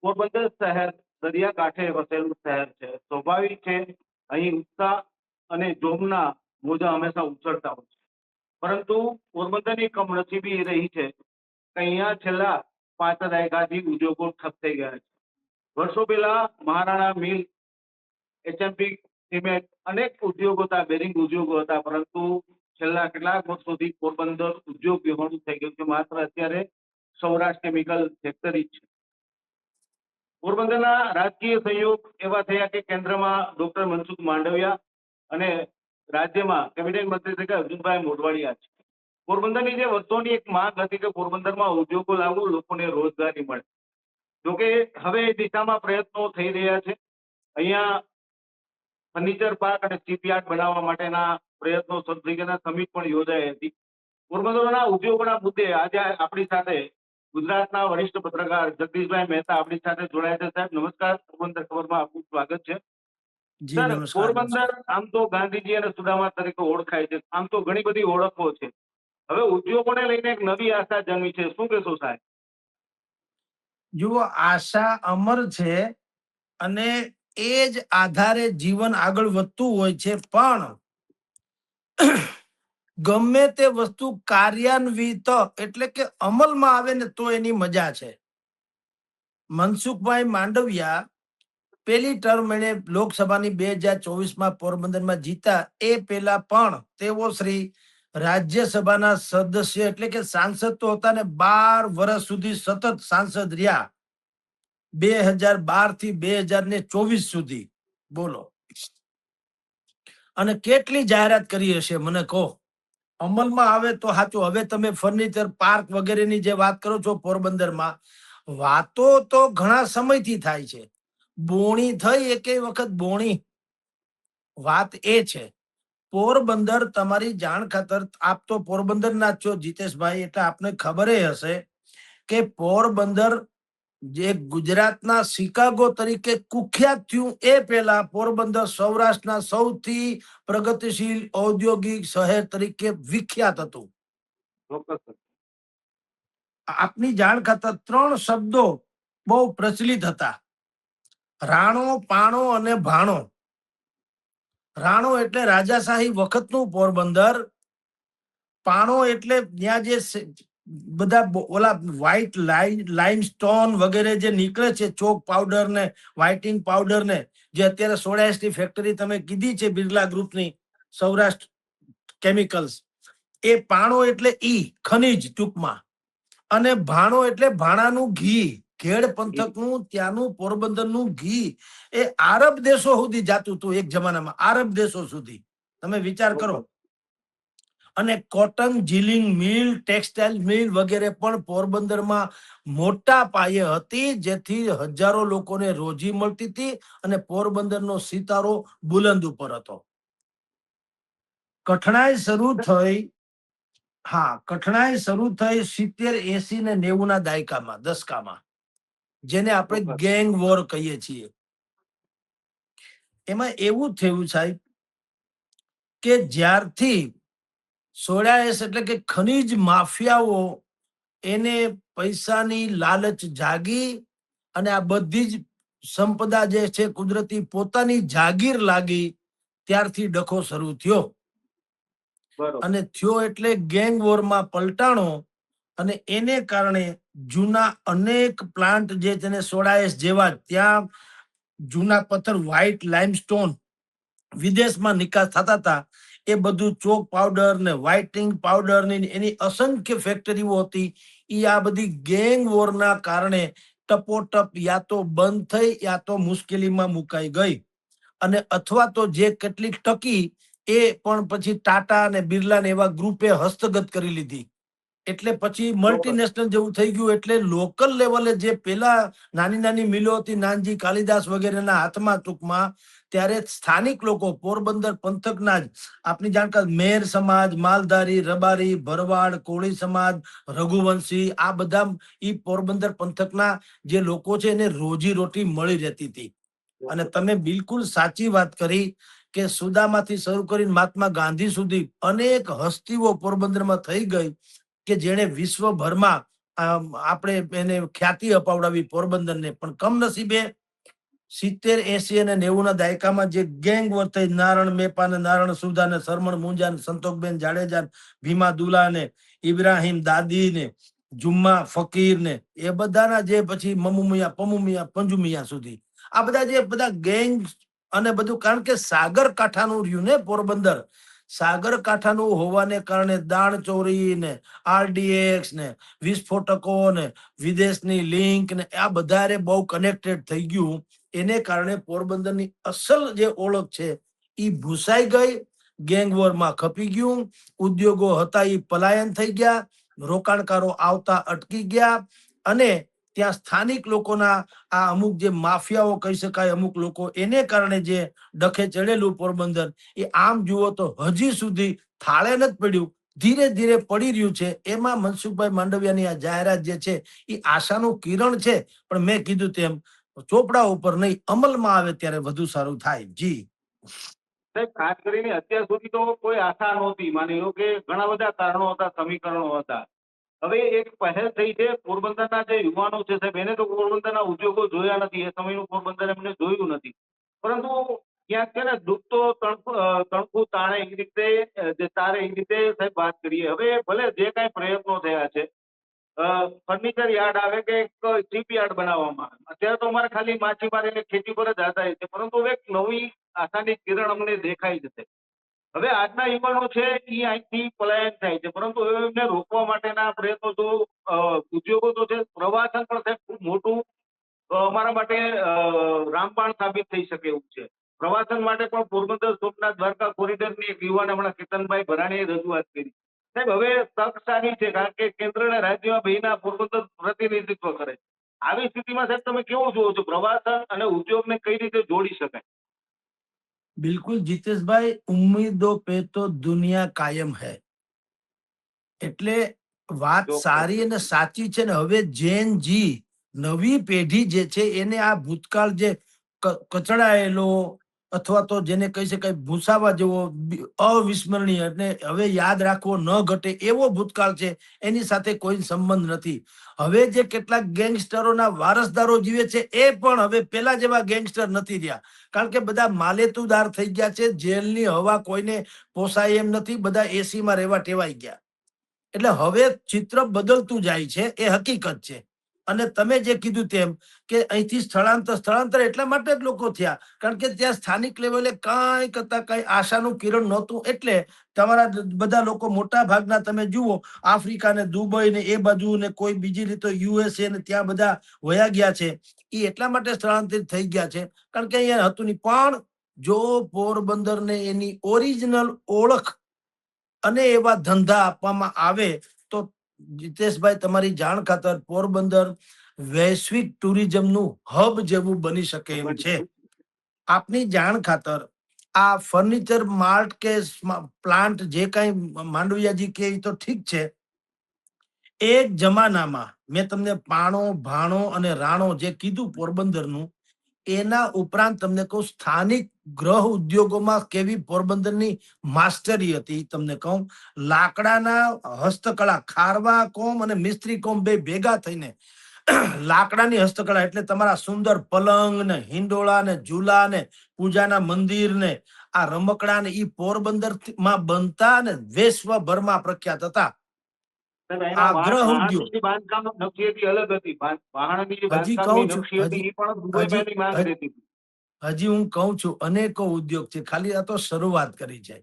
પોરબંદર શહેર દરિયાકાંઠે વસેલું શહેર છે. સ્વાભાવિક છે અહીં ઉત્સાહ અને જોમના મોજા હંમેશા ઉછળતા હોય છે. પરંતુ પોરબંદરની કમનસીબી એ રહી છે કે અહીંયા છેલ્લા 5 દાયકાથી ઉદ્યોગો ઠપ થઈ ગયા છે. વર્ષો પહેલા મહારાણા મિલ, એચએમપી સિમેન્ટ, અનેક ઉદ્યોગો હતા, બેરિંગ ઉદ્યોગો હતા. પરંતુ છેલ્લા કેટલાક વર્ષોથી પોરબંદર ઉદ્યોગ વિહોણું થઈ ગયું છે. માત્ર અત્યારે સૌરાષ્ટ્ર કેમિકલ ફેક્ટરી છે. પોરબંદરના રાજકીય સંયોગ એવા થયા કે કેન્દ્રમાં ડોક્ટર મનસુખ માંડવિયા અને રાજ્યમાં કેબિનેટ મંત્રી તરીકે અર્જુનભાઈ મોઢવાડિયા છે. પોરબંદરની જે વર્ષોની એક માંગ હતી કે પોરબંદરમાં ઉદ્યોગો લાવવું, લોકોને રોજગારી મળે. જોકે હવે એ દિશામાં પ્રયત્નો થઈ રહ્યા છે. અહીંયા ફર્નિચર પાર્ક અને શિપયાર્ડ બનાવવા માટેના પ્રયત્નો શરૂ થઈ ગયા. સમિટ પણ યોજાઈ હતી. પોરબંદરના ઉદ્યોગોના મુદ્દે આજે આપણી સાથે ગુજરાતના વરિષ્ઠ પત્રકાર જગદીશભાઈ મહેતા આપણી સાથે જોડાયા છે. સાહેબ નમસ્કાર. પોરબંદર ખબરમાં આપનું સ્વાગત છે. સર, પોરબંદર આમ તો ગાંધીજી અને સુદામા તરીકે ઓળખાય છે. આમ તો ઘણી બધી ઓળખો છે. હવે ઉદ્યોગોને લઈને એક નવી આશા જન્મી છે. શું કહેશો સાહેબ? જુઓ, આશા અમર છે અને એ જ આધારે જીવન આગળ વધતું હોય છે. પણ ગમે તે વસ્તુ કાર્યાન્વિત એટલે કે અમલમાં આવે ને તો એની મજા છે. મનસુખભાઈ માંડવિયા પેલી ટર્મ એને લોકસભાની 2024માં પોરબંદરમાં જીતા એ પેલા પણ તેઓ શ્રી રાજ્યસભાના સદસ્ય એટલે કે સાંસદ તો હતા ને 12 વર્ષ સુધી સતત સાંસદ રહ્યા. 2012 થી 2024 સુધી બોલો. અને કેટલી જાહેરાત કરી હશે મને કહો. અમલમાં આવે તો સાચું. હવે તમે ફર્નિચર પાર્ક વગેરેની જે વાત કરો છો પોરબંદરમાં, વાતો તો ઘણા સમયથી થાય છે. બોણી થઈ એકેય વખત બોણી? વાત એ છે પોરબંદર, તમારી જાણ ખાતર, આપ તો પોરબંદરના જ છો જીતેશભાઈ, એટલે આપને ખબર હશે કે પોરબંદર જે ગુજરાતના શિકાગો તરીકે કુખ્યાત થયું એ પહેલા પોરબંદર સૌરાષ્ટ્રના સૌથી પ્રગતિશીલ ઔદ્યોગિક શહેર તરીકે વિખ્યાત હતું. આપની જાણ ખાતર 3 શબ્દો બહુ પ્રચલિત હતા: રાણો, પાણો અને ભાણો. રાણો એટલે રાજાશાહી વખતનું પોરબંદર. પાણો એટલે ત્યાં જે બધા ઓલા વ્હાઇટ લાઇમસ્ટોન વગેરે જે નીકળે છે, ચોક પાવડર ને વ્હાઇટિંગ પાવડર ને, જે અત્યારે 86 ફેક્ટરી તમે કીધી છે બિરલા ગ્રુપની, સૌરાષ્ટ્ર કેમિકલ્સ, એ પાણો એટલે ઈ ખનીજ ટૂંકમાં. અને ભાણો એટલે ભાણાનું ઘી. ખેડ પંથકનું, ત્યાંનું પોરબંદરનું ઘી એ આરબ દેશો સુધી જાતું હતું એક જમાનામાં. આરબ દેશો સુધી તમે વિચાર કરો. અને કોટન જીલિંગ મિલ, ટેક્સટાઇલ મિલ વગેરે પણ પોરબંદરમાં મોટા પાયે હતી, જેથી હજારો લોકોને રોજી મળતી હતી અને પોરબંદરનો સિતારો બુલંદ ઉપર હતો. કઠણાઈ શરૂ થઈ, હા, કઠણાઈ શરૂ થઈ 70, 80 ને 90 ના દાયકામાં, દશકામાં, જેને આપણે ગેંગ વોર કહીએ છીએ. એમાં એવું થયું સાહેબ કે જ્યારથી સોડાએસ એટલે કે ખનીજ માફિયાઓ એને પૈસાની લાલચ જાગી અને આ બધી જ સંપદા જે છે કુદરતી પોતાની જાગીર લાગી, ત્યારથી ડખો શરૂ થયો. અને થયો એટલે ગેંગ વોરમાં પલટાણો. અને એને કારણે જૂના અનેક પ્લાન્ટ જે તેને સોડાએસ જેવા, ત્યાં જૂના પથ્થર, વ્હાઇટ લાઇમસ્ટોન વિદેશમાં નિકાસ થતા હતા. એ બધું ચોક પાવડર ને વ્હાઇટિંગ પાવડર ની એની અસંખ્ય ફેક્ટરીઓ હતી. એ આ બધી ગેંગ વોરના કારણે ટપોટપ યા તો બંધ થઈ યા તો મુશ્કેલીમાં મુકાઈ ગઈ. અને અથવા તો જે કેટલીક ટકી એ પણ પછી ટાટા અને બિરલા ને એવા ગ્રુપે હસ્તગત કરી લીધી. એટલે પછી મલ્ટીનેશનલ જેવું થઈ ગયું. એટલે લોકલ લેવલે જે પેલા નાની નાની મિલો હતી, નાનજી, કાલિદાસ વગેરેના હાથમાં ટૂંકમાં, ત્યારે સ્થાનિક લોકો પોરબંદર પંથકના જ, આપની જાણકાર, મેર સમાજ, માલધારી, રબારી, ભરવાડ, કોળી સમાજ, રઘુવંશી, આ બધા ઈ પોરબંદર પંથકના જે લોકો છે એને રોજી રોટી મળી રહેતી હતી. અને તમે બિલકુલ સાચી વાત કરી કે સુદામાંથી શરૂ કરીને મહાત્મા ગાંધી સુધી અનેક હસ્તીઓ પોરબંદરમાં થઈ ગઈ કે જેણે વિશ્વભરમાં આપણે એને ખ્યાતિ અપાવડાવી પોરબંદરને, પણ કમનસીબે 70, 80 અને 90 ના દાયકામાં જે ગેંગ વર્તાઈ, નારણ મેપા ને નારણ સુધા ને સરમણ મુંજા ને સંતોકબેન જાડેજા ને ભીમા દુલા ને ઇબ્રાહિમ દાદી ને જુમ્મા ફકીર ને એ બધાના જે પછી મમુમિયા પમુમિયા પંજુમિયા સુધી આ બધા જે બધા ગેંગ અને બધું, કારણ કે સાગરકાંઠાનું રહ્યું ને પોરબંદર, સાગરકાંઠાનું હોવાને કારણે દાણ ચોરી ને RDX ને વિસ્ફોટકો ને વિદેશની લિંક ને આ બધા બહુ કનેક્ટેડ થઈ ગયું. એને કારણે પોરબંદરની અસલ જે ઓળખ છે એ ભૂસાઈ ગઈ, ગેંગવોરમાં ખપી ગયું, ઉદ્યોગો હતા એ પલાયન થઈ ગયા, રોકાણકારો આવતા અટકી ગયા, અને ત્યાં સ્થાનિક લોકોના આ અમુક જે માફિયાઓ કહી શકાય, અમુક લોકો, એને કારણે જે ડખે ચડેલું પોરબંદર એ આમ જુઓ તો હજી સુધી થાળે નથી પડ્યું, ધીરે ધીરે પડી રહ્યું છે. એમાં મનસુખભાઈ માંડવિયાની આ જાહેરાત જે છે એ આશાનું કિરણ છે, પણ મેં કીધું તેમ ચોપડા ઉપર નહીં, અમલમાં આવે ત્યારે વધુ સારું થાય. જી સાહેબ, ખાસ કરીને અત્યાર સુધી તો કોઈ આશા નહોતી. માની લો કે ઘણા બધા કારણો હતા, સમીકરણો હતા. હવે એક પહેલ થઈ છે. પોરબંદરના જે યુવાનો છે સાહેબ, એને તો પોરબંદરના ઉદ્યોગો જોયા નથી, એ સમયનું પોરબંદર એમને જોયું નથી, પરંતુ ક્યાંક છે ને દુઃખ તો તણખું તાણે એ રીતે જે તારે એ રીતે સાહેબ વાત કરીએ. હવે ભલે જે કાંઈ પ્રયત્નો થયા છે, ફર્નિચર યાર્ડ આવે કે એક શિપ યાર્ડ બનાવવામાં આવે, અત્યારે તો અમારે ખાલી માછીમારી અને ખેતી પર જ આધારિત છે, પરંતુ હવે એક નવી આશાની કિરણ અમને દેખાઈ જશે. હવે આજના યુવાનો છે એ અહીંથી પલાયન થાય છે, પરંતુ હવે એમને રોકવા માટેના પ્રયત્નો તો ઉદ્યોગો તો છે. પ્રવાસન પણ સાહેબ ખૂબ મોટું અમારા માટે રામબાણ સાબિત થઈ શકે એવું છે. પ્રવાસન માટે પણ પોરબંદર સોમનાથ દ્વારકા કોરિડોરની એક યુવાને હમણાં કેતનભાઈ ભરાણીએ રજૂઆત કરી. સાહેબ, હવે તક સારી છે, કારણ કે કેન્દ્ર અને રાજ્યમાં બેયના પોરબંદર પ્રતિનિધિત્વ કરે છે. આવી સ્થિતિમાં સાહેબ તમે કેવું જુઓ છો, પ્રવાસન અને ઉદ્યોગને કઈ રીતે જોડી શકાય? બિલકુલ જીતેશભાઈ, ઉમ્મીદો પે તો દુનિયા કાયમ હૈ. એટલે વાત સારી અને સાચી છે ને. હવે જેન જી નવી પેઢી જે છે એને આ ભૂતકાળ જે કચડાયેલો અથવા તો જેને કહી શકાય ભૂસાવા જેવો અવિસ્મરણીય, એટલે હવે યાદ રાખવો ન ઘટે એવો ભૂતકાળ છે, એની સાથે કોઈ સંબંધ નથી. હવે જે કેટલાક ગેંગસ્ટરોના વારસદારો જીવે છે એ પણ હવે પેલા જેવા ગેંગસ્ટર નથી રહ્યા, કારણ કે બધા માલેતુદાર થઈ ગયા છે. જેલની હવા કોઈને પોસાય એમ નથી, બધા એસીમાં રહેવા ટેવાઈ ગયા. એટલે હવે ચિત્ર બદલતું જાય છે, એ હકીકત છે. અને તમે જે કીધું તેમ કે અહીંથી સ્થળાંતર એટલા માટે જ લોકો થયા, કારણ કે ત્યાં સ્થાનિક લેવલે કાંઈ કરતા કઈ આશાનું કિરણ નહોતું. એટલે તમારા બધા લોકો મોટા ભાગના તમે જુઓ આફ્રિકા ને દુબઈ ને એ બાજુ ને કોઈ બીજી રીતે USA ને ત્યાં બધા વયા ગયા છે. એ એટલા માટે સ્થળાંતરિત થઈ ગયા છે કારણ કે અહીંયા હતું નહીં. પણ જો પોરબંદરને એની ઓરિજિનલ ઓળખ અને એવા ધંધા આપવામાં આવે તો જીતેશભાઈ, તમારી જાણ ખાતર પોરબંદર વૈશ્વિક ટુરિઝમનું હબ જેવું બની શકે એમ છે. આપની જાણ ખાતર આ ફર્નિચર માર્ટ કે પ્લાન્ટ જે કઈ માંડવિયાજી કે તો ઠીક છે, એક જમાનામાં મેં તમને પાણો ભાણો અને રાણો જે કીધું પોરબંદરનું, એના ઉપરાંત તમને કહું સ્થાનિક ગ્રહ ઉદ્યોગોમાં કેવી પોરબંદરની માસ્ટરી હતી. તમને કહું, લાકડાના હસ્તકળા, ખારવા કોમ અને મિસ્ત્રી કોમ બે ભેગા થઈને લાકડાની હસ્તકળા, એટલે તમારા સુંદર પલંગ ને હિંડોળા ને ઝૂલા ને પૂજાના મંદિર ને આ રમકડા ને ઈ પોરબંદર માં બનતા ને વિશ્વભરમાં પ્રખ્યાત હતા. આ ગ્રહ ઉદ્યોગ બાંધકામ નકશી હતી અલગ હતી, વાહણની જે હજી બાંધકામની કહું છું, નકશી હતી એ પણ દુબઈમાં એની માંગ રહેતી હતી. હજી હું કહું છું, અનેકો ઉદ્યોગ છે, ખાલી આ તો શરૂઆત કરી છે.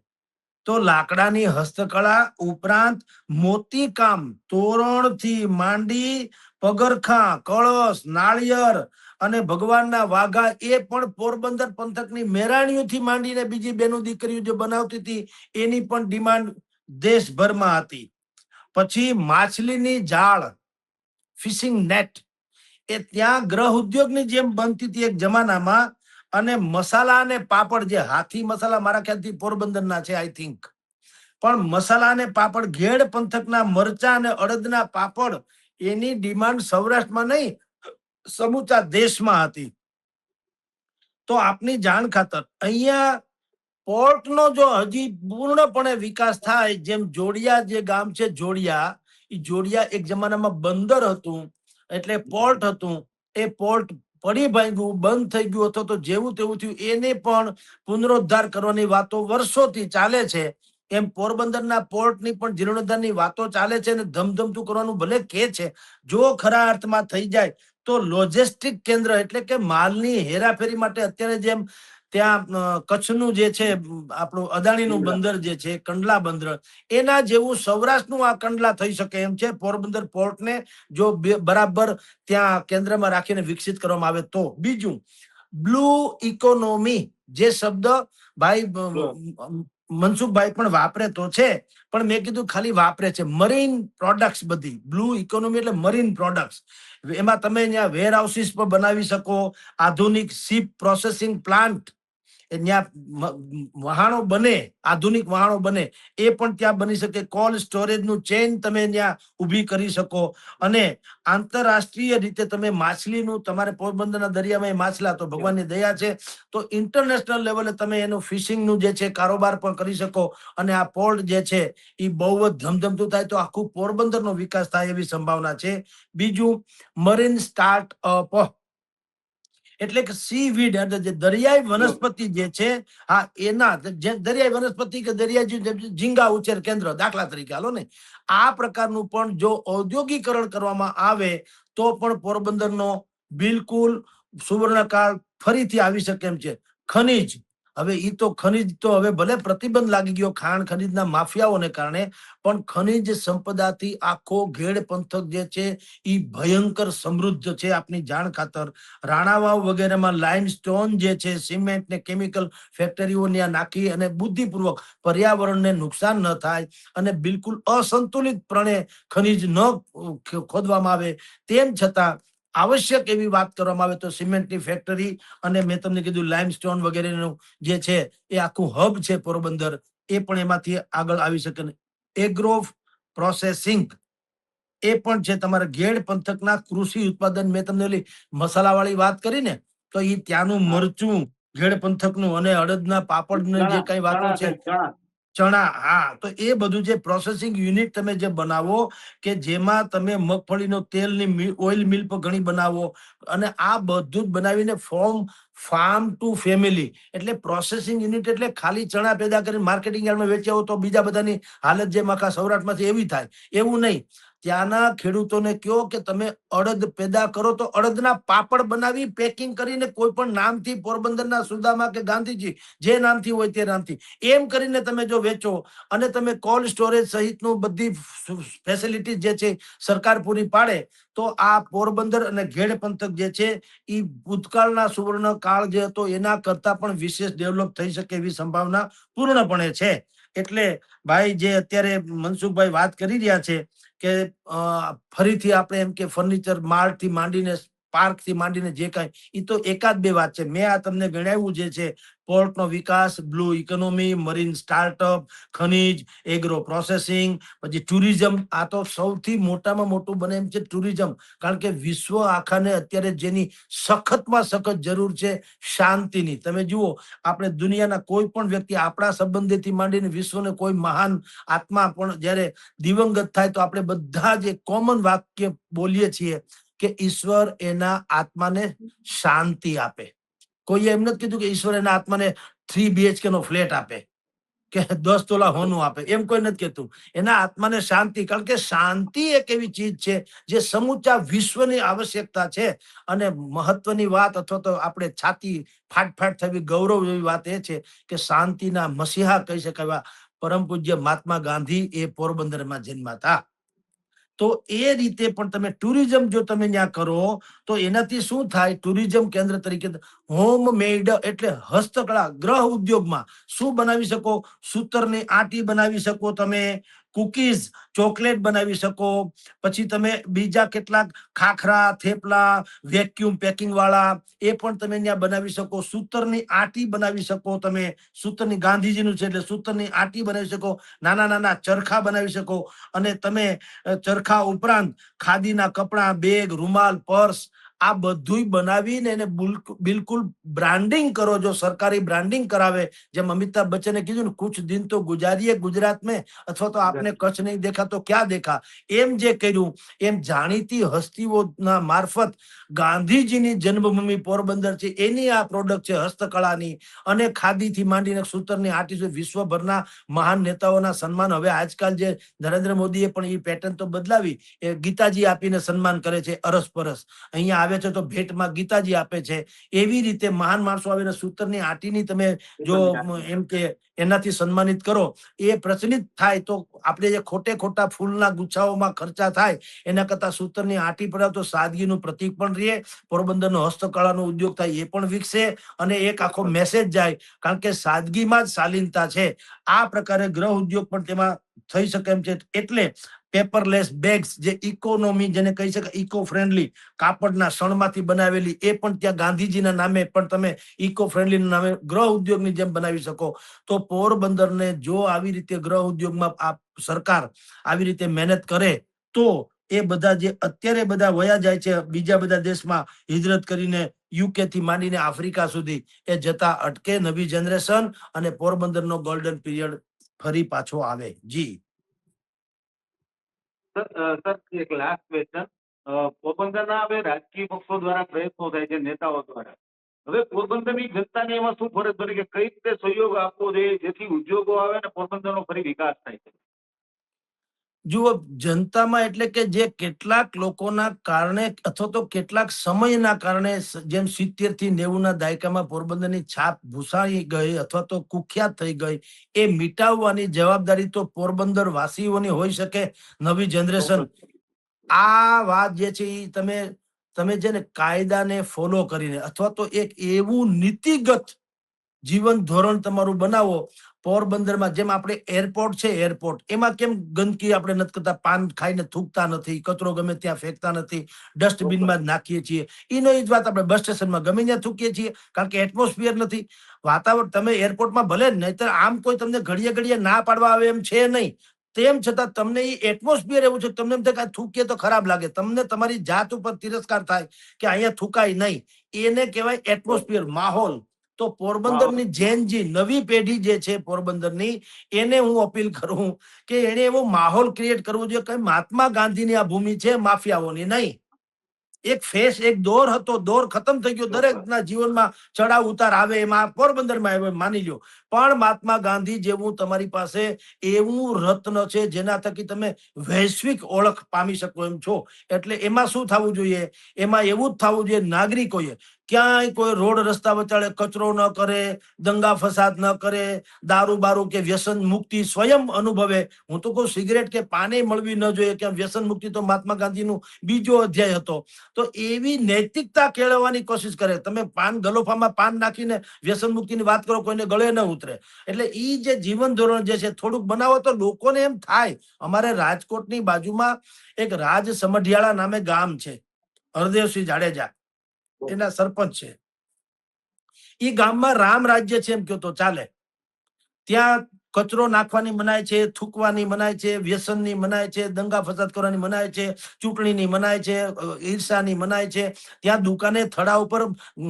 તો લાકડાની હસ્તકળા ઉપરાંત મોતીકામ, તોરણથી માંડી પગરખા, કળશ, નાળિયેર અને ભગવાનના વાઘા એ પણ પોરબંદર પંથકની મેરાણીઓથી માંડીને બીજી બેનું દીકરીઓ જે બનાવતી હતી એની પણ ડિમાન્ડ દેશભરમાં હતી. પછી માછલીની જાળ, ફિશિંગ નેટ, એ ત્યાં ગ્રહ ઉદ્યોગની જેમ બનતી હતી એક જમાનામાં. અને મસાલા અને પાપડ, જે હાથી મસાલા મારા ખ્યાલથી પોરબંદરના છે આઈ થિંક, પણ મસાલા અને પાપડ, ઘેડ પંથકના મરચા અને અડદના પાપડ, એની ડિમાન્ડ સૌરાષ્ટ્રમાં નહીં સમૂચા દેશમાં હતી. તો આપની જાણ ખાતર અહીંયા પોર્ટનો જો હજી પૂર્ણપણે વિકાસ થાય, જેમ જોડિયા જે ગામ છે જોડિયા, એ જોડિયા એક જમાનામાં બંદર હતું, એટલે પોર્ટ હતું. એ પોર્ટ પડી ભાંગ્યું, બંધ થઈ ગયું, અથવા તો જેવું તેવું થયું. એને પણ પુનરુદ્ધાર કરવાની વાતો વર્ષોથી ચાલે છે. એમ પોરબંદરના પોર્ટની પણ જીર્ણોદ્ધારની વાતો ચાલે છે અને ધમધમતું કરવાનું ભલે કે છે. જો ખરા અર્થમાં થઈ જાય તો લોજિસ્ટિક કેન્દ્ર, એટલે કે માલની હેરાફેરી માટે અત્યારે જેમ ત્યાં કચ્છનું જે છે આપણું અદાણીનું બંદર જે છે કંડલા બંદર, એના જેવું સૌરાષ્ટ્રનું આ કંડલા થઈ શકે એમ છે. પોરબંદર પોર્ટને જો બરાબર ત્યાં કેન્દ્રમાં રાખીને વિકસિત કરવામાં આવે તો. બીજું, બ્લુ ઇકોનોમી જે શબ્દ ભાઈ મનસુખભાઈ પણ વાપરે તો છે, પણ મેં કીધું ખાલી વાપરે છે. મરીન પ્રોડક્ટ્સ, બધી બ્લુ ઇકોનોમી એટલે મરીન પ્રોડક્ટ્સ. એમાં તમે ત્યાં વેર હાઉસીસ પણ બનાવી શકો, આધુનિક શિપ પ્રોસેસિંગ પ્લાન્ટ, ત્યાં વહાણો બને, આધુનિક વહાણો બને એ પણ ત્યાં બની શકે. કોલ્ડ સ્ટોરેજ નું ચેઇન તમે ત્યાં ઉભી કરી શકો. અને આંતરરાષ્ટ્રીય રીતે તમે માછલીનું, તમારે પોરબંદરના દરિયામાં માછલા તો ભગવાનની દયા છે, તો ઇન્ટરનેશનલ લેવલે તમે એનું ફિશિંગનું જે છે કારોબાર પણ કરી શકો. અને આ પોર્ટ જે છે એ બહુ જ ધમધમતું થાય તો આખું પોરબંદરનો વિકાસ થાય એવી સંભાવના છે. બીજું, મરીન સ્ટાર્ટઅપ, એટલે કે સી વીડ, એટલે જે દરિયાઈ વનસ્પતિ જે છે, હા એના દરિયાઈ વનસ્પતિ કે દરિયાઈ ઝીંગા ઉછેર કેન્દ્ર દાખલા તરીકે હાલો ને, આ પ્રકારનું પણ જો ઔદ્યોગિકરણ કરવામાં આવે તો પણ પોરબંદરનો બિલકુલ સુવર્ણકાળ ફરીથી આવી શકે એમ છે. ખનીજ, હવે ઈ તો ખનીજ તો હવે ભલે પ્રતિબંધ લાગી ગયો ખાણ ખનીજના માફિયાઓને કારણે, પણ ખનીજ સંપદાથી આખો ઘેડ પંથક જે છે એ ભયંકર સમૃદ્ધ છે. આપની જાણ ખાતર રાણાવાવ વગેરેમાં લાઇમસ્ટોન જે છે, સિમેન્ટ ને કેમિકલ ફેક્ટરીઓ ત્યાં નાખી અને બુદ્ધિપૂર્વક પર્યાવરણને નુકસાન ન થાય અને બિલકુલ અસંતુલિત પ્રણે ખનીજ ન ખોદવામાં આવે, તેમ છતાં આવશ્યક એવી વાત કરવામાં આવે તો સિમેન્ટની ફેક્ટરી અને મેં તમને કીધું લાઇમસ્ટોન વગેરેનું જે છે એ આખું હબ છે પોરબંદર, એ પણ એમાંથી આગળ આવી શકે. એગ્રો પ્રોસેસિંગ એ પણ છે તમારા ઘેડ પંથકના કૃષિ ઉત્પાદન. મેં તમને ઓલી મસાલાવાળી વાત કરી ને, તો એ ત્યાંનું મરચું ઘેડ પંથકનું, અને અડદના પાપડ ને જે કઈ વાતો છે, ચણા, હા, તો એ બધું જે પ્રોસેસિંગ યુનિટ તમે જે બનાવો કે જેમાં તમે મગફળીનો તેલની ઓઇલ મિલ પર ઘણી બનાવો, અને આ બધું જ બનાવીને ફાર્મ ટુ ફેમિલી, એટલે પ્રોસેસિંગ યુનિટ એટલે ખાલી ચણા પેદા કરીને માર્કેટિંગ યાર્ડમાં વેચ્યા હો તો બીજા બધાની હાલત જેમ આખા સૌરાષ્ટ્રમાંથી એવી થાય, એવું નહીં. ત્યાંના ખેડૂતોને કહો કે તમે અડદ પેદા કરો તો અડદના પાપડ બનાવી પેકિંગ કરીને કોઈ પણ નામથી, પોરબંદરના સુદામા કે ગાંધીજી જે નામથી હોય તે નામથી એમ કરીને તમે જો વેચો અને તમે કોલ્ડ સ્ટોરેજ સહિતનું બધી ફેસિલિટી જે છે સરકાર પૂરી પાડે, તો આ પોરબંદર અને ઘેડ પંથક જે છે એ ભૂતકાળના સુવર્ણ કાળ જે હતો એના કરતા પણ વિશેષ ડેવલપ થઈ શકે એવી સંભાવના પૂર્ણપણે છે. એટલે ભાઈ જે અત્યારે મનસુખભાઈ વાત કરી રહ્યા છે કે ફરીથી આપણે એમ કે ફર્નિચર માર્ટ થી માંડીને, પાર્ક થી માંડીને જે કઈ, એ તો એકાદ બે વાત છે. મેં આ તમને ગણાવ્યું જે છે પોર્ટનો વિકાસ, બ્લુ ઇકોનોમી, મરીન સ્ટાર્ટઅપ, ખનીજ, એગ્રો પ્રોસેસિંગ, પછી ટુરિઝમ. આ તો સૌથી મોટામાં મોટું બને એમ છે ટુરિઝમ, કારણ કે વિશ્વ આખાને અત્યારે જેની સખતમાં સખત જરૂર છે શાંતિની. તમે જુઓ, આપણે દુનિયાના કોઈ પણ વ્યક્તિ, આપણા સંબંધીથી માંડીને વિશ્વને કોઈ મહાન આત્મા પણ જયારે દિવંગત થાય તો આપણે બધા જ એક કોમન વાક્ય બોલીએ છીએ કે ઈશ્વર એના આત્માને શાંતિ આપે. કોઈએ એમ નથી કીધું કે ઈશ્વર એના આત્માને 3 BHK નો ફ્લેટ આપે કે 10 તોલા હોનું આપે, એમ કોઈ નથી કહેતું. એના આત્માને શાંતિ, કારણ કે શાંતિ એક એવી ચીજ છે જે સમૂચા વિશ્વની આવશ્યકતા છે. અને મહત્વની વાત, અથવા તો આપણે છાતી ફાટ થવી ગૌરવ એવી વાત એ છે કે શાંતિના મસીહા કહી શકાય પરમ પૂજ્ય મહાત્મા ગાંધી એ પોરબંદરમાં જન્મ્યા હતા. તો એ રીતે પણ તમે ટુરિઝમ જો તમે ત્યાં કરો તો એનાથી શું થાય, ટુરિઝમ કેન્દ્ર તરીકે હોમ મેડ એટલે હસ્તકળા, ગ્રહ ઉદ્યોગમાં શું બનાવી શકો, સૂતરની આટી બનાવી શકો, તમે કુકીઝ, ચોકલેટ બનાવી શકો, પછી તમે બીજા કેટલાક ખાખરા, થેપલા, વેક્યુમ પેકિંગ વાળા એ પણ તમે ત્યાં બનાવી શકો, સૂતરની આટી બનાવી શકો, તમે સૂતરની, ગાંધીજીનું છે એટલે સૂતરની આટી બનાવી શકો, નાના નાના ચરખા બનાવી શકો, અને તમે ચરખા ઉપરાંત ખાદીના કપડા, બેગ, રૂમાલ, પર્સ, આ બધુંય બનાવીને એને બિલકુલ બ્રાન્ડિંગ કરો. જો સરકારી બ્રાન્ડિંગ કરાવે, જેમ અમિતાભ બચ્ચને કીધું ને, કુછ દિન તો ગુજારીએ ગુજરાત મેં, અથવા તો આપને કચ્છ નહીં દેખા તો ક્યાં દેખા, એમ જે કર્યું એમ જાણીતી હસ્તીઓના મારફત ગાંધીજીની જન્મભૂમિ પોરબંદર છે એની આ પ્રોડક્ટ છે હસ્તકળાની, અને ખાદીથી માંડીને સૂતરની આટી સુધી વિશ્વભરના મહાન નેતાઓના સન્માન. હવે આજકાલ જે નરેન્દ્ર મોદીએ પણ એ પેટર્ન તો બદલાવી, એ ગીતાજી આપીને સન્માન કરે છે અરસપરસ. અહીંયા આવે છે તો ભેટમાં ગીતાજી આપે છે. એવી રીતે મહાન માણસો આવીને સૂતરની આટીની તમે જો એમ કે એનાથી સન્માનિત કરો, એ પ્રચલિત થાય તો આપણે જે ખોટા ફૂલના ગુચ્છાઓમાં ખર્ચા થાય એના કરતા સૂતરની આટી પડાવ તો સાદગીનું પ્રતીક પણ રહે, પોરબંદરનો હસ્તકળાનો ઉદ્યોગ થાય એ પણ વિકસે, અને એક આખો મેસેજ જાય. કારણ કે સાદગીમાં જ શાલીનતા છે. આ પ્રકારે ગ્રહ ઉદ્યોગ પણ તેમાં થઈ શકે એમ છે. એટલે પેપરલેસ બેગ્સ, જે ઇકોનોમી જેને કહી શકાય, ઇકો ફ્રેન્ડલી, કાપડના શણમાંથી બનાવેલી, એ પણ ત્યાં ગાંધીજીના નામે પણ તમે ઇકો ફ્રેન્ડલી નામે ગ્રહ ઉદ્યોગની જેમ બનાવી શકો. તો પોરબંદરને જો આવી રીતે ગ્રહ ઉદ્યોગમાં આ સરકાર આવી રીતે મહેનત કરે તો એ બધા જે અત્યારે બધા વયા જાય છે બીજા બધા દેશમાં હિજરત કરીને, યુકે થી માંડીને આફ્રિકા સુધી, એ જતા અટકે નવી જનરેશન, અને પોરબંદરનો ગોલ્ડન પીરિયડ ફરી પાછો આવે. જી સર, એક લાસ્ટ ક્વેશ્ચન. પોરબંદરના હવે રાજકીય પક્ષો દ્વારા પ્રયત્નો થાય છે, નેતાઓ દ્વારા. હવે પોરબંદરની જનતાને એમાં શું ફરજ પડી કે કઈ રીતે સહયોગ આપવો જોઈએ જેથી ઉદ્યોગો આવે અને પોરબંદરનો ફરી વિકાસ થાય છે? જુઓ, જનતામાં એટલે કે જે કેટલાક લોકોના કારણે અથવા તો કેટલાક સમયના કારણે, જેમ 70 થી 90 ના દાયકામાં પોરબંદરની છાપ ભૂસાઈ ગઈ અથવા તો કુખ્યાત થઈ ગઈ, એ મિટાવવાની જવાબદારી તો પોરબંદર વાસીઓની હોઈ શકે. નવી જનરેશન આ વાત જે છે એ તમે છે ને કાયદાને ફોલો કરીને, અથવા તો એક એવું નીતિગત જીવન ધોરણ તમારું બનાવો. પોરબંદરમાં જેમ આપણે એરપોર્ટ છે, એરપોર્ટ એમાં કેમ ગંદકી આપણે નથી કરતા, પાન ખાઈને થૂકતા નથી, કચરો ગમે ત્યાં ફેંકતા નથી, ડસ્ટબિનમાં જ નાખીએ છીએ. એનો એ જ વાત આપણે બસ સ્ટેશનમાં ગમે ત્યાં થૂકીએ છીએ, કારણ કે એટમોસ્ફિયર નથી, વાતાવરણ. તમે એરપોર્ટમાં ભલે જ નહીતર આમ કોઈ તમને ઘડીએ ઘડીએ ના પાડવા આવે એમ છે નહીં, તેમ છતાં તમને એ એટમોસ્ફિયર એવું છે, તમને એમ થાય કે થૂકીએ તો ખરાબ લાગે, તમને તમારી જાત ઉપર તિરસ્કાર થાય કે અહીંયા થૂકાય નહીં. એને કહેવાય એટમોસ્ફિયર, માહોલ. તો પોરબંદરની જેનજી નવી પેઢી જે છે પોરબંદરની, એને હું અપીલ કરું કે એને એવો માહોલ ક્રિએટ કરવો જોઈએ કે મહાત્મા ગાંધીની આ ભૂમિ છે, માફિયાઓની નહીં. એક ફેસ, એક દોર હતો, દોર ખતમ થઈ ગયો. દરેકના જીવનમાં ચડાવ ઉતાર આવે, એમાં પોરબંદરમાં આવે, માની લ્યો. પણ મહાત્મા ગાંધી જેવું તમારી પાસે એવું રત્ન છે જેના થકી તમે વૈશ્વિક ઓળખ પામી શકો એમ છો. એટલે એમાં શું થવું જોઈએ? એમાં એવું જ થવું જોઈએ, નાગરિકોએ ક્યાંય કોઈ રોડ રસ્તા વચાળે કચરો ન કરે, દંગા ફસાદ ન કરે, દારૂ બારૂ કે વ્યસન મુક્તિ સ્વયં અનુભવે. હું તો કહું સિગરેટ કે પાને મળવી ન જોઈએ, કે વ્યસન મુક્તિ તો મહાત્મા ગાંધીનું બીજો અધ્યાય હતો. તો એવી નૈતિકતા કેળવવાની કોશિશ કરે. તમે પાન ગલોફામાં પાન નાખીને વ્યસન મુક્તિની વાત કરો, કોઈને ગળે ન ઉતરે. એટલે ઈ જે જીવન ધોરણ જે છે થોડુંક બનાવો તો લોકોને એમ થાય. અમારે રાજકોટની બાજુમાં એક રાજ સમઢિયાળા નામે ગામ છે, હરદેવસિંહ જાડેજા એના સરપંચ છે. એ ગામમાં રામ રાજ્ય છે એમ કહો તો ચાલે. ત્યાં કચરો નાખવાની મનાય છે, થૂકવાની મનાય છે, વ્યસનની મનાય છે, દંગા ફસાદ કરવાની મનાય છે, ચૂંટણીની મનાય છે, ઈર્ષાની મનાય છે. ત્યાં દુકાને થડા ઉપર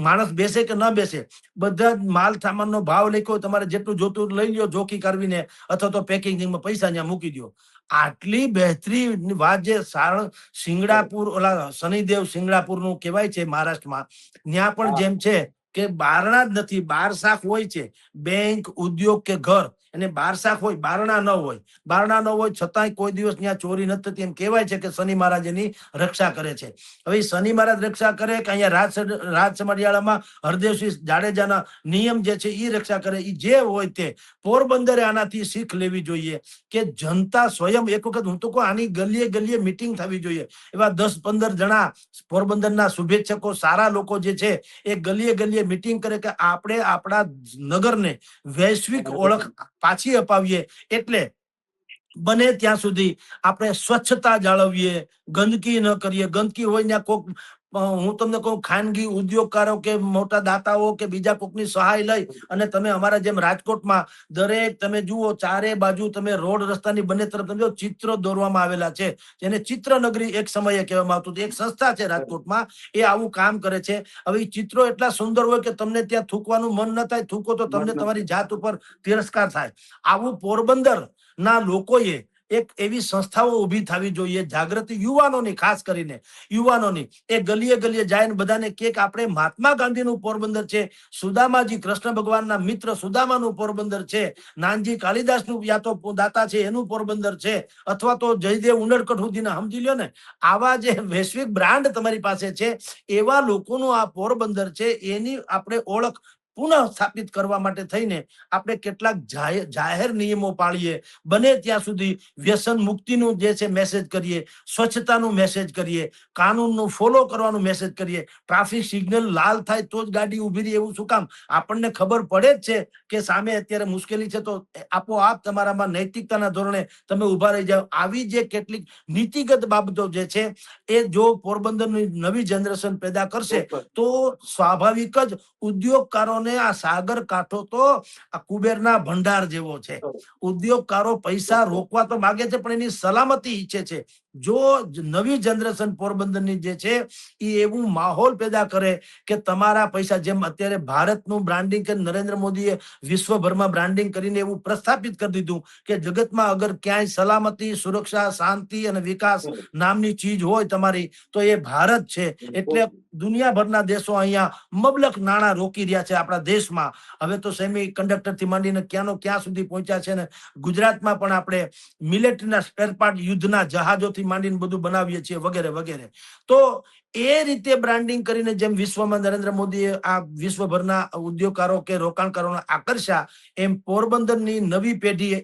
માણસ બેસે કે ન બેસે, બધા માલ સામાનનો ભાવ લખ્યો, તમારે જેટલું જોતું લઈ લ્યો જોખી કરવીને, અથવા તો પેકિંગમાં પૈસા ત્યાં મૂકી દો. આટલી બહેતરીન વાત જે સારણ સિંગડાપુર, ઓલા શનિદેવ સિંગડાપુર નું કહેવાય છે મહારાષ્ટ્રમાં, ત્યાં પણ જેમ છે કે બારણા જ નથી, બાર શાખ હોય છે. બેંક, ઉદ્યોગ કે ઘર, એને બાર શાખ હોય, બારણા ન હોય. બારણા ન હોય છતાંય કોઈ દિવસ ત્યાં ચોરી નથી થતી. એમ કહેવાય છે કે શનિ મહારાજ એની રક્ષા કરે છે. હવે શનિ મહારાજ રક્ષા કરે કે અહીંયા રાજ સમઢિયાળામાં હરદેવસિંહ જાડેજાના નિયમ જે છે એ રક્ષા કરે, એ જે હોય તે. પોરબંદરે આનાથી શીખ લેવી જોઈએ કે જનતા સ્વયં એક વખત, હું તો કહું આની ગલીએ ગલીએ મિટિંગ થવી જોઈએ. એવા 10-15 જણા પોરબંદરના શુભેચ્છકો, સારા લોકો જે છે એ ગલીએ ગલીએ મિટિંગ કરે કે આપણે આપણા નગરને વૈશ્વિક ઓળખ પાછી અપાવીએ. એટલે બને ત્યાં સુધી આપણે સ્વચ્છતા જાળવીએ, ગંદકી ન કરીએ. ગંદકી હોય ત્યાં કોક હું તમને કહું, ખાનગી ઉદ્યોગકારો કે મોટા દાતાઓ કે બીજા કોકની સહાય લઈ અને તમે અમારા જેમ રાજકોટમાં દરેક તમે જુઓ ચારે બાજુ તમે રોડ રસ્તાની બંને તરફ તમે જો ચિત્રો દોરવામાં આવેલા છે, જેને ચિત્રનગરી એક સમયે કહેવામાં આવતું હતું. એક સંસ્થા છે રાજકોટમાં, એ આવું કામ કરે છે. હવે એ ચિત્રો એટલા સુંદર હોય કે તમને ત્યાં થૂકવાનું મન ન થાય, થૂકો તો તમને તમારી જાત ઉપર તિરસ્કાર થાય. આવું પોરબંદર ના લોકોએ એક એવી સંસ્થાઓ ઊભી થવી જોઈએ, જાગૃતિ યુવાનોની, ખાસ કરીને યુવાનોની. એ ગલીએ ગલીએ જાય બધાને કે આપણે મહાત્મા ગાંધીનું પોરબંદર છે, સુદામાજી કૃષ્ણ ભગવાનના મિત્ર સુદામાનું પોરબંદર છે, નાનજી કાલિદાસનું યા તો દાતા છે એનું પોરબંદર છે, અથવા તો જયદેવ ઉનડકટ સુધીના, સમજી લ્યો ને. આવા જે વૈશ્વિક બ્રાન્ડ તમારી પાસે છે એવા લોકોનું આ પોરબંદર છે, એની આપણે ઓળખ પુનઃ સ્થાપિત કરવા માટે થઈને આપણે કેટલાક જાહેર નિયમો પાળીએ, બને ત્યાં સુધી વ્યસન મુક્તિનું જે છે મેસેજ કરીએ, સ્વચ્છતાનું મેસેજ કરીએ, કાનૂનનું ફોલો કરવાનું મેસેજ કરીએ. ટ્રાફિક સિગ્નલ લાલ થાય તો જ ગાડી ઉભી રહી એવું શું કામ? આપણને ખબર પડે જ છે કે સામે અત્યારે મુશ્કેલી છે, તો આપોઆપ તમારામાં નૈતિકતાના ધોરણે તમે ઉભા રહી જાઓ. આવી જે કેટલીક નીતિગત બાબતો જે છે એ જો પોરબંદરની નવી જનરેશન પેદા કરશે તો સ્વાભાવિક જ ઉદ્યોગકારોને આ સાગર કાંઠો તો આ કુબેરના ભંડાર જેવો છે. ઉદ્યોગકારો પૈસા રોકવા તો માગે છે, પણ એની સલામતી ઈચ્છે છે. જો નવી જનરેશન પોરબંદરની જે છે એ એવું માહોલ પેદા કરે કે તમારા પૈસા, જેમ અત્યારે ભારતનું બ્રાન્ડિંગ કે નરેન્દ્ર મોદીએ વિશ્વભરમાં બ્રાન્ડિંગ કરીને એવું પ્રસ્થાપિત કરી દીધું કે જગતમાં અગર ક્યાંય સલામતી, સુરક્ષા, શાંતિ અને વિકાસ નામની ચીજ હોય તમારી, તો એ ભારત છે. એટલે દુનિયાભરના દેશો અહીંયા મબલક નાણાં રોકી રહ્યા છે આપણા દેશમાં. હવે તો સેમી કન્ડક્ટર થી માંડીને ક્યાંનો ક્યાં સુધી પહોંચ્યા છે ને. ગુજરાતમાં પણ આપણે મિલિટરીના સ્પેર પાર્ટ, યુદ્ધના જહાજોથી માંડીને બધું બનાવીએ છીએ, વગેરે વગેરે. તો એ રીતે બ્રાન્ડિંગ કરીને જેમ વિશ્વમાં નરેન્દ્ર મોદીએ આ વિશ્વભરના ઉદ્યોગકારો કે રોકાણકારોને આકર્ષ્યા, એમ પોરબંદરની નવી પેઢીએ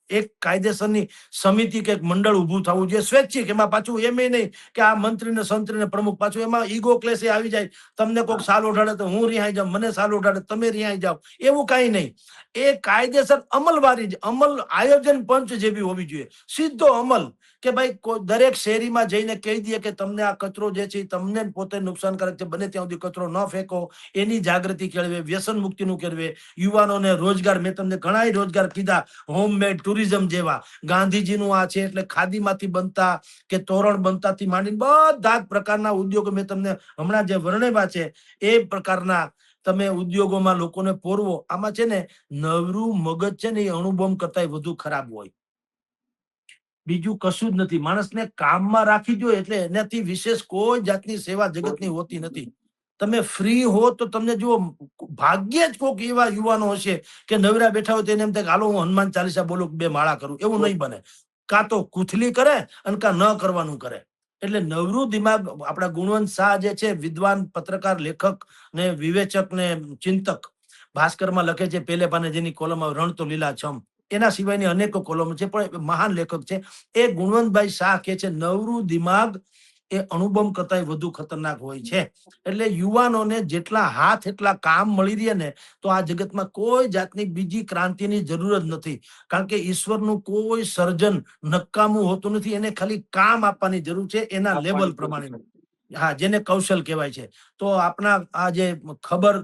એક કાયદેસરની સમિતિ કે મંડળ ઉભું થવું જોઈએ, સ્વૈચ્છિક. એમાં પાછું એમ નહીં કે આ મંત્રીને સંત્રીને પ્રમુખ, પાછું એમાં ઈગો ક્લેશ આવી જાય. તમને કોઈક સાલ ઓઢાડે તો હું રિહાઈ જાઉં, મને સાલ ઓઢાડે તમે રિહાઈ જાઓ, એવું કઈ નહીં. એ કાયદેસર અમલવારી, અમલ આયોજન પંચ જેવી હોવી જોઈએ, સીધો અમલ. કે ભાઈ દરેક શેરીમાં જઈને કહી દઈએ કે તમને આ કચરો જે છે તમને પોતે નુકસાનકારક છે, બને ત્યાં સુધી કચરો ન ફેંકો. એની જાગૃતિ કેળવે, વ્યસન મુક્તિનું કેળવે, યુવાનોને રોજગાર. મેં તમને ઘણા રોજગાર કીધા, હોમમેડ ટુરિઝમ જેવા. ગાંધીજીનું આ છે એટલે ખાદીમાંથી બનતા કે તોરણ બનતાથી માંડીને બધા જ પ્રકારના ઉદ્યોગો મેં તમને હમણાં જે વર્ણવ્યા છે એ પ્રકારના તમે ઉદ્યોગોમાં લોકોને પોરવો. આમાં છે ને નવરું મગજ છે ને એ અણુબોમ્બ કરતા વધુ ખરાબ હોય, બીજું કશું જ નથી. માણસને કામમાં રાખી દો એટલે એનાથી વિશેષ કોઈ જાતની સેવા જગતની હોતી નથી. તમે ફ્રી હો તો તમને જુઓ, ભાગ્યે જ કોઈક એવા યુવાનો હશે કે નવરા બેઠા હોય તેને એમ થાય હાલો હું હનુમાન ચાલીસા બોલું, 2 માળા કરું. એવું નહીં બને. કાં તો કુથલી કરે અને કાં ન કરવાનું કરે. એટલે નવરું દિમાગ આપણા ગુણવંત શાહ જે છે, વિદ્વાન પત્રકાર, લેખક ને વિવેચક ને ચિંતક, ભાસ્કરમાં લખે છે પેલે પાને, જેની કોલમ રણ તો લીલાછમ, એના સિવાયની અનેકો કોલમ છે, પણ મહાન લેખક છે. એ ગુણવંતભાઈ શાહ કે છે નવરું દિમાગ એ અણુબોમ્બ કરતા વધુ ખતરનાક હોય છે. એટલે યુવાનોને જેટલા હાથ એટલા કામ મળી રહે ને, તો આ જગતમાં કોઈ જાતની બીજી ક્રાંતિની જરૂર જ નથી. કારણ કે ઈશ્વરનું કોઈ સર્જન નકામું હોતું નથી, એને ખાલી કામ આપવાની જરૂર છે, એના લેવલ પ્રમાણે. હા, જેને કૌશલ કહેવાય છે. તો આપણા આ જે ખબર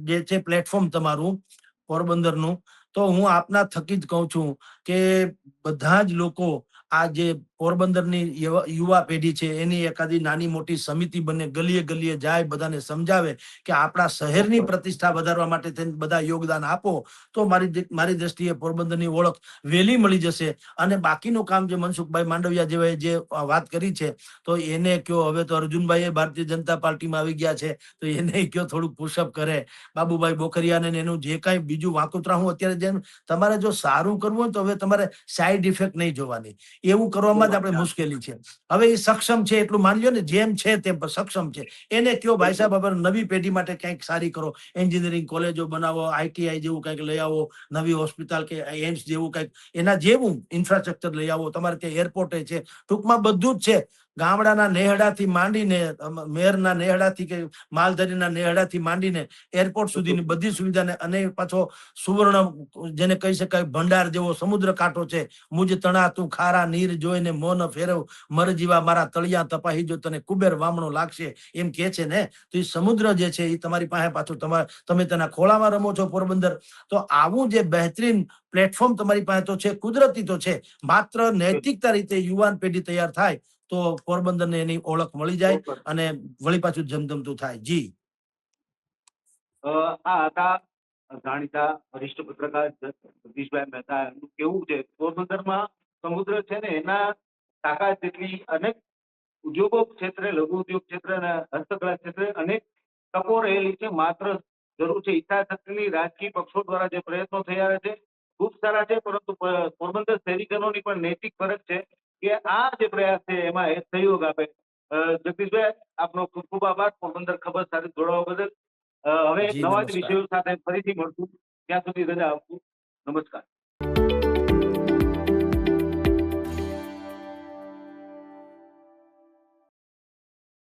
જે છે પ્લેટફોર્મ તમારું પોરબંદરનું, તો હું આપના થકી જ કહું છું કે બધા જ લોકો આ જે પોરબંદરની યુવા પેઢી છે એની એકાદી નાની મોટી સમિતિ બને, ગલીએ ગલીએ જાય, બધાને સમજાવે કે આપણા શહેરની પ્રતિષ્ઠા વધારવા માટે થઈને બધા યોગદાન આપો, તો મારી દ્રષ્ટિએ પોરબંદરની ઓળખ વહેલી મળી જશે. અને બાકીનું કામ જે મનસુખભાઈ માંડવિયા જેવાએ જે વાત કરી છે, તો એને કયો, હવે તો અર્જુનભાઈ ભારતીય જનતા પાર્ટીમાં આવી ગયા છે, તો એને કયો થોડુંક પુશઅપ કરે. બાબુભાઈ બોખરિયાને એનું જે કાંઈ બીજું વાંકુતરા, હું અત્યારે જેમ તમારે જો સારું કરવું હોય તો હવે તમારે સાઈડ ઇફેક્ટ નહીં જોવાની, એવું કરવામાં જ આપણે મુશ્કેલી છે. હવે એ સક્ષમ છે એટલું માની લ્યો ને, જેમ છે તેમ સક્ષમ છે, એને કયો ભાઈ સાહેબ હવે નવી પેઢી માટે કંઈક સારી કરો, એન્જિનિયરિંગ કોલેજો બનાવો, આઈટીઆઈ જેવું કંઈક લઈ આવો, નવી હોસ્પિટલ કે એમ્સ જેવું કંઈક એના જેવું ઇન્ફ્રાસ્ટ્રક્ચર લઈ આવો. તમારે ત્યાં એરપોર્ટ છે, ટૂંકમાં બધું જ છે. ગામડાના નેહડાથી માંડીને, મેયરના નેહડાથી કે માલધારીના નેહડાથી માંડીને એરપોર્ટ સુધીની બધી સુવિધાને, અને પાછો સુવર્ણ જેને કહી શકાય ભંડાર જેવો સમુદ્ર કાંઠો છે. મુજ તણા તું ખારા નીર જોઈને મોન ફેરવ મર જીવા મારા તળિયા તપાહી જો તને કુબેર વામણો લાગશે એમ કે છે ને. તો એ સમુદ્ર જે છે એ તમારી પાસે પાછું તમે તેના ખોળામાં રમો છો પોરબંદર. તો આવું જે બહેતરીન પ્લેટફોર્મ તમારી પાસે તો છે, કુદરતી તો છે, માત્ર નૈતિકતા રીતે યુવાન પેઢી તૈયાર થાય તો પોરબંદરને એની ઓળખ મળી જાય ચોક્કસ. અને વળી પાછું જમધમતું થાય. જી આ હતા જાણીતા વરિષ્ઠ પત્રકાર જગદીશભાઈ મહેતા. એમનું કેવું છે પોરબંદરમાં સમુદ્ર છે ને એના તાકાત જેટલી અનેક ઉદ્યોગો ક્ષેત્રે, લઘુ ઉદ્યોગ ક્ષેત્રે અને હસ્તકલા ક્ષેત્રે અનેક તકો રહેલી છે. માત્ર જરૂર છે ઈચ્છાશક્તિની. રાજકીય પક્ષો દ્વારા જે પ્રયત્નો થયા છે ખૂબ સારા છે, પરંતુ પોરબંદર શહેરીજનોની પણ નૈતિક ફરજ છે કે આ જે પ્રયાસ છે એમાં એ સહયોગ આપે. જગદીશભાઈ, આપનો ખૂબ ખૂબ આભાર પોરબંદર ખબર સાથે જોડાવા બદલ. હવે જી નવા જ નમસ્કાર. વિષયો સાથે ફરીથી મળશું. ત્યાં સુધી રજા આપશું. નમસ્કાર.